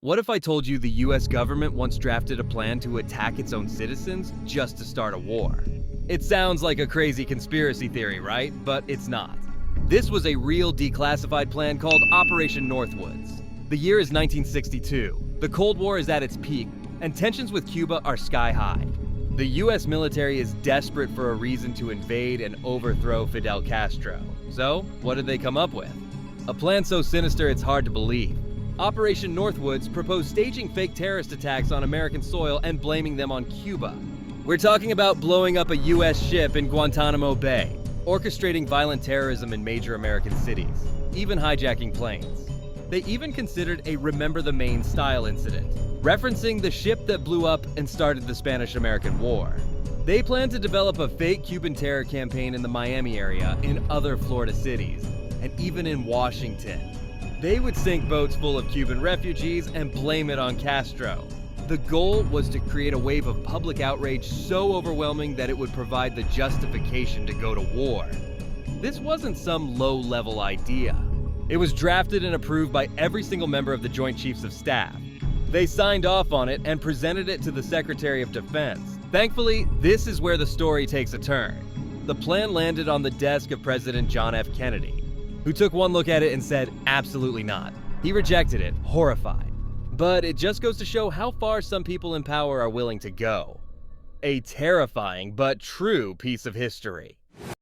What if I told you the US government once drafted a plan to attack its own citizens just to start a war? It sounds like a crazy conspiracy theory, right? But it's not. This was a real declassified plan called Operation Northwoods. The year is 1962. The Cold War is at its peak, and tensions with Cuba are sky high. The US military is desperate for a reason to invade and overthrow Fidel Castro. So, what did they come up with? A plan so sinister it's hard to believe. Operation Northwoods proposed staging fake terrorist attacks on American soil and blaming them on Cuba. We're talking about blowing up a US ship in Guantanamo Bay, orchestrating violent terrorism in major American cities, even hijacking planes. They even considered a Remember the Maine style incident, referencing the ship that blew up and started the Spanish-American War. They planned to develop a fake Cuban terror campaign in the Miami area, in other Florida cities, and even in Washington. They would sink boats full of Cuban refugees and blame it on Castro. The goal was to create a wave of public outrage so overwhelming that it would provide the justification to go to war. This wasn't some low-level idea. It was drafted and approved by every single member of the Joint Chiefs of Staff. They signed off on it and presented it to the Secretary of Defense. Thankfully, this is where the story takes a turn. The plan landed on the desk of President John F. Kennedy, who took one look at it and said, absolutely not. He rejected it, horrified. But it just goes to show how far some people in power are willing to go. A terrifying but true piece of history.